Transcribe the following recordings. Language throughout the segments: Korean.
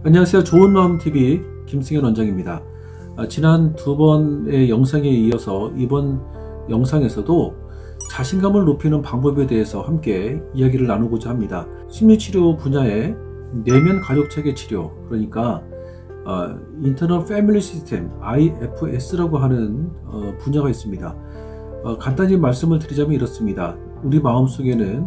안녕하세요. 좋은마음TV 김승현 원장입니다. 지난 두 번의 영상에 이어서 이번 영상에서도 자신감을 높이는 방법에 대해서 함께 이야기를 나누고자 합니다. 심리치료 분야의 내면 가족체계 치료, 그러니까 Internal Family System IFS라고 하는 분야가 있습니다. 간단히 말씀을 드리자면 이렇습니다. 우리 마음속에는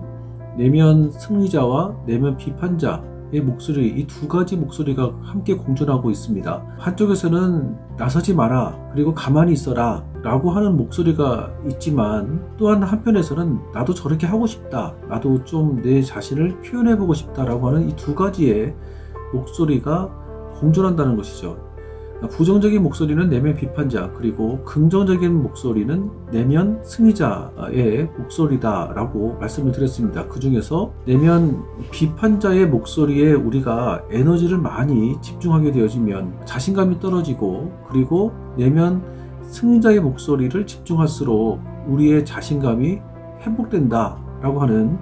내면 승리자와 내면 비판자 의 목소리, 이 두 가지 목소리가 함께 공존하고 있습니다. 한쪽에서는 나서지 마라, 그리고 가만히 있어라 라고 하는 목소리가 있지만, 또한 한편에서는 나도 저렇게 하고 싶다, 나도 좀 내 자신을 표현해 보고 싶다 라고 하는 이 두 가지의 목소리가 공존한다는 것이죠. 부정적인 목소리는 내면 비판자, 그리고 긍정적인 목소리는 내면 승리자의 목소리다 라고 말씀을 드렸습니다. 그 중에서 내면 비판자의 목소리에 우리가 에너지를 많이 집중하게 되어지면 자신감이 떨어지고, 그리고 내면 승리자의 목소리를 집중할수록 우리의 자신감이 회복된다 라고 하는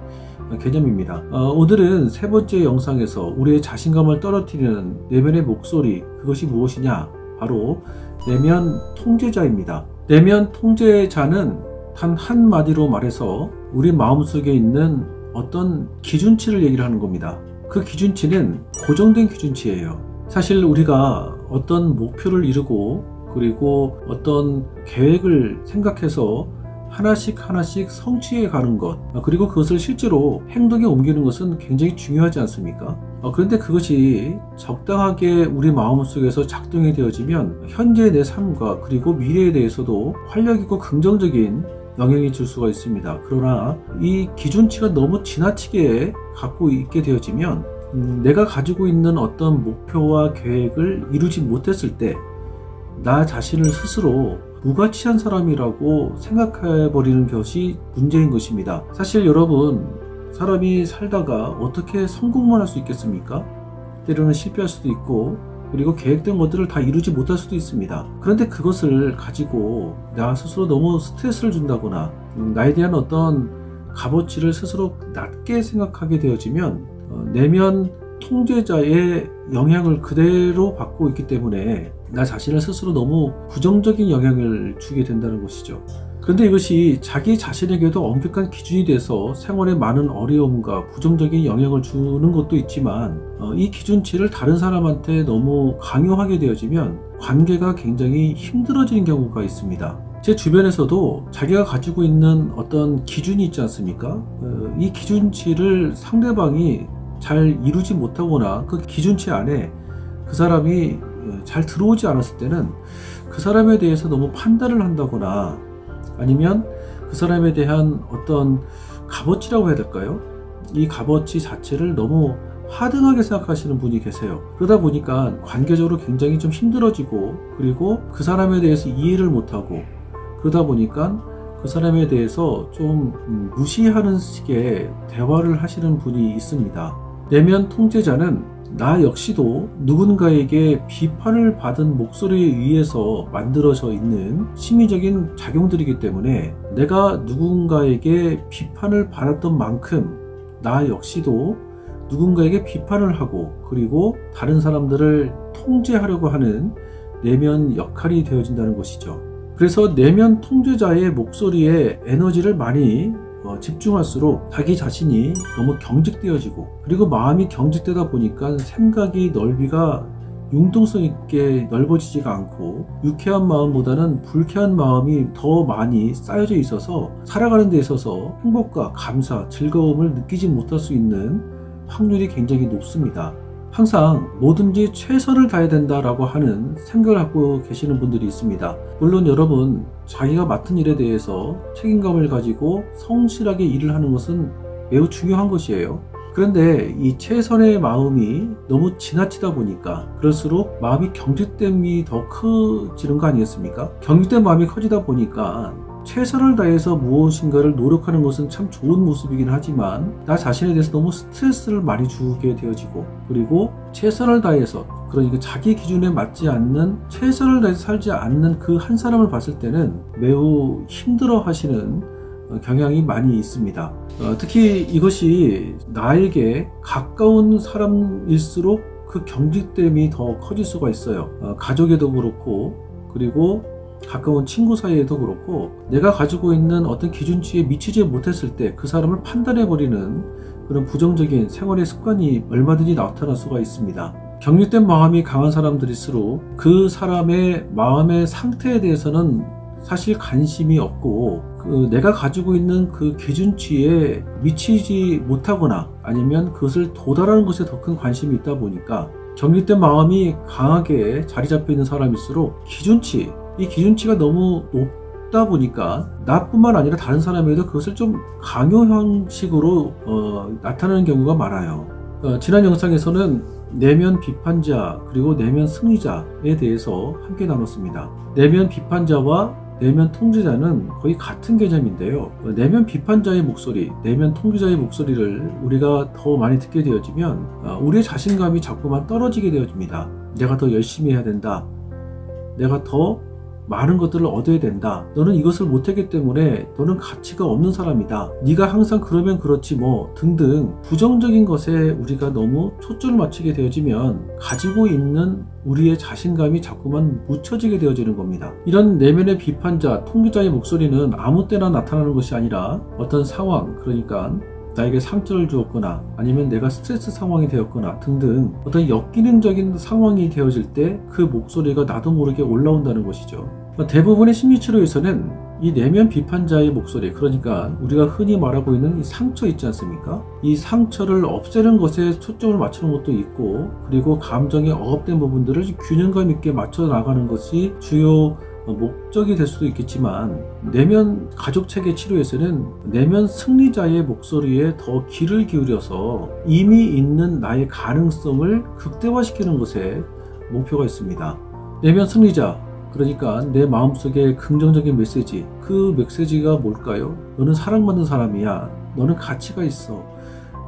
개념입니다. 오늘은 세 번째 영상에서 우리의 자신감을 떨어뜨리는 내면의 목소리, 그것이 무엇이냐? 바로 내면 통제자입니다. 내면 통제자는 단 한마디로 말해서 우리 마음속에 있는 어떤 기준치를 얘기를 하는 겁니다. 그 기준치는 고정된 기준치예요. 사실 우리가 어떤 목표를 이루고, 그리고 어떤 계획을 생각해서 하나씩 성취해 가는 것, 그리고 그것을 실제로 행동에 옮기는 것은 굉장히 중요하지 않습니까? 그런데 그것이 적당하게 우리 마음속에서 작동이 되어지면 현재의 내 삶과 그리고 미래에 대해서도 활력있고 긍정적인 영향이 줄 수가 있습니다. 그러나 이 기준치가 너무 지나치게 갖고 있게 되어지면 내가 가지고 있는 어떤 목표와 계획을 이루지 못했을 때 나 자신을 스스로 무가치한 사람이라고 생각해버리는 것이 문제인 것입니다. 사실 여러분, 사람이 살다가 어떻게 성공만 할 수 있겠습니까? 때로는 실패할 수도 있고, 그리고 계획된 것들을 다 이루지 못할 수도 있습니다. 그런데 그것을 가지고 나 스스로 너무 스트레스를 준다거나 나에 대한 어떤 값어치를 스스로 낮게 생각하게 되어지면 내면 통제자의 영향을 그대로 받고 있기 때문에 나 자신을 스스로 너무 부정적인 영향을 주게 된다는 것이죠. 그런데 이것이 자기 자신에게도 엄격한 기준이 돼서 생활에 많은 어려움과 부정적인 영향을 주는 것도 있지만, 이 기준치를 다른 사람한테 너무 강요하게 되어지면 관계가 굉장히 힘들어지는 경우가 있습니다. 제 주변에서도 자기가 가지고 있는 어떤 기준이 있지 않습니까? 이 기준치를 상대방이 잘 이루지 못하거나 그 기준치 안에 그 사람이 잘 들어오지 않았을 때는 그 사람에 대해서 너무 판단을 한다거나, 아니면 그 사람에 대한 어떤 값어치라고 해야 될까요? 이 값어치 자체를 너무 하등하게 생각하시는 분이 계세요. 그러다 보니까 관계적으로 굉장히 좀 힘들어지고, 그리고 그 사람에 대해서 이해를 못하고, 그러다 보니까 그 사람에 대해서 좀 무시하는 식의 대화를 하시는 분이 있습니다. 내면 통제자는 나 역시도 누군가에게 비판을 받은 목소리에 의해서 만들어져 있는 심리적인 작용들이기 때문에, 내가 누군가에게 비판을 받았던 만큼 나 역시도 누군가에게 비판을 하고, 그리고 다른 사람들을 통제하려고 하는 내면 역할이 되어진다는 것이죠. 그래서 내면 통제자의 목소리에 에너지를 많이 집중할수록 자기 자신이 너무 경직되어지고, 그리고 마음이 경직되다 보니까 생각이 넓이가 융통성 있게 넓어지지가 않고, 유쾌한 마음보다는 불쾌한 마음이 더 많이 쌓여져 있어서 살아가는 데 있어서 행복과 감사, 즐거움을 느끼지 못할 수 있는 확률이 굉장히 높습니다. 항상 뭐든지 최선을 다해야 된다라고 하는 생각을 갖고 계시는 분들이 있습니다. 물론 여러분, 자기가 맡은 일에 대해서 책임감을 가지고 성실하게 일을 하는 것은 매우 중요한 것이에요. 그런데 이 최선의 마음이 너무 지나치다 보니까 그럴수록 마음이 경직됨이 더 커지는 거 아니겠습니까? 경직된 마음이 커지다 보니까 최선을 다해서 무엇인가를 노력하는 것은 참 좋은 모습이긴 하지만, 나 자신에 대해서 너무 스트레스를 많이 주게 되어지고, 그리고 최선을 다해서, 그러니까 자기 기준에 맞지 않는, 최선을 다해서 살지 않는 그 한 사람을 봤을 때는 매우 힘들어 하시는 경향이 많이 있습니다. 특히 이것이 나에게 가까운 사람일수록 그 경직됨이 더 커질 수가 있어요. 가족에도 그렇고, 그리고 가까운 친구 사이에도 그렇고, 내가 가지고 있는 어떤 기준치에 미치지 못했을 때 그 사람을 판단해버리는 그런 부정적인 생활의 습관이 얼마든지 나타날 수가 있습니다. 경직된 마음이 강한 사람들일수록 그 사람의 마음의 상태에 대해서는 사실 관심이 없고, 내가 가지고 있는 그 기준치에 미치지 못하거나 아니면 그것을 도달하는 것에 더 큰 관심이 있다 보니까, 경직된 마음이 강하게 자리 잡혀 있는 사람일수록 이 기준치가 너무 높다 보니까 나뿐만 아니라 다른 사람에도 그것을 좀 강요 형식으로 나타나는 경우가 많아요. 지난 영상에서는 내면 비판자 그리고 내면 승리자에 대해서 함께 나눴습니다. 내면 비판자와 내면 통제자는 거의 같은 개념인데요. 내면 비판자의 목소리, 내면 통제자의 목소리를 우리가 더 많이 듣게 되어지면 우리의 자신감이 자꾸만 떨어지게 되어집니다. 내가 더 열심히 해야 된다. 내가 더 많은 것들을 얻어야 된다. 너는 이것을 못하기 때문에 너는 가치가 없는 사람이다. 네가 항상 그러면 그렇지 뭐 등등 부정적인 것에 우리가 너무 초점을 맞추게 되어지면 가지고 있는 우리의 자신감이 자꾸만 묻혀지게 되어지는 겁니다. 이런 내면의 비판자, 통제자의 목소리는 아무 때나 나타나는 것이 아니라 어떤 상황, 그러니까 나에게 상처를 주었거나 아니면 내가 스트레스 상황이 되었거나 등등 어떤 역기능적인 상황이 되어질 때 그 목소리가 나도 모르게 올라온다는 것이죠. 대부분의 심리치료에서는 이 내면 비판자의 목소리, 그러니까 우리가 흔히 말하고 있는 이 상처 있지 않습니까? 이 상처를 없애는 것에 초점을 맞추는 것도 있고, 그리고 감정에 억압된 부분들을 균형감 있게 맞춰 나가는 것이 주요 목적이 될 수도 있겠지만, 내면 가족체계 치료에서는 내면 승리자의 목소리에 더 귀를 기울여서 이미 있는 나의 가능성을 극대화시키는 것에 목표가 있습니다. 내면 승리자, 그러니까 내 마음속에 긍정적인 메시지, 그 메시지가 뭘까요? 너는 사랑받는 사람이야. 너는 가치가 있어.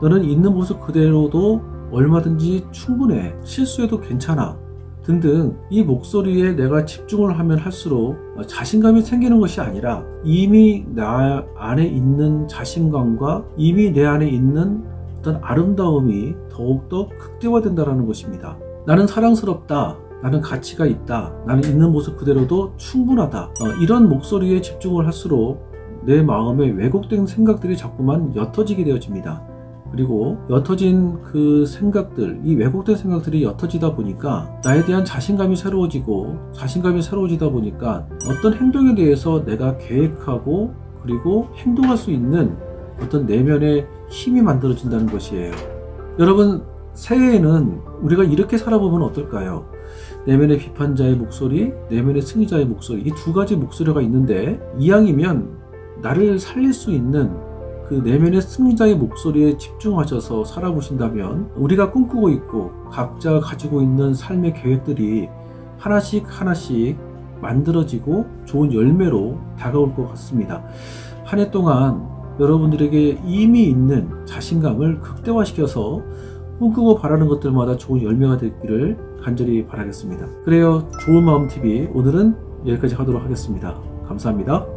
너는 있는 모습 그대로도 얼마든지 충분해. 실수해도 괜찮아. 등등 이 목소리에 내가 집중을 하면 할수록 자신감이 생기는 것이 아니라 이미 나 안에 있는 자신감과 이미 내 안에 있는 어떤 아름다움이 더욱더 극대화된다는 것입니다. 나는 사랑스럽다. 나는 가치가 있다. 나는 있는 모습 그대로도 충분하다. 이런 목소리에 집중을 할수록 내 마음에 왜곡된 생각들이 자꾸만 옅어지게 되어집니다. 그리고 옅어진 그 생각들, 이 왜곡된 생각들이 옅어지다 보니까 나에 대한 자신감이 새로워지다 보니까 어떤 행동에 대해서 내가 계획하고 그리고 행동할 수 있는 어떤 내면의 힘이 만들어진다는 것이에요. 여러분, 새해에는 우리가 이렇게 살아보면 어떨까요? 내면의 비판자의 목소리, 내면의 승리자의 목소리, 이 두 가지 목소리가 있는데, 이왕이면 나를 살릴 수 있는 그 내면의 승리자의 목소리에 집중하셔서 살아보신다면 우리가 꿈꾸고 있고 각자 가지고 있는 삶의 계획들이 하나씩 만들어지고 좋은 열매로 다가올 것 같습니다. 한 해 동안 여러분들에게 이미 있는 자신감을 극대화시켜서 꿈꾸고 바라는 것들마다 좋은 열매가 되기를 간절히 바라겠습니다. 그래요, 좋은 마음 TV 오늘은 여기까지 하도록 하겠습니다. 감사합니다.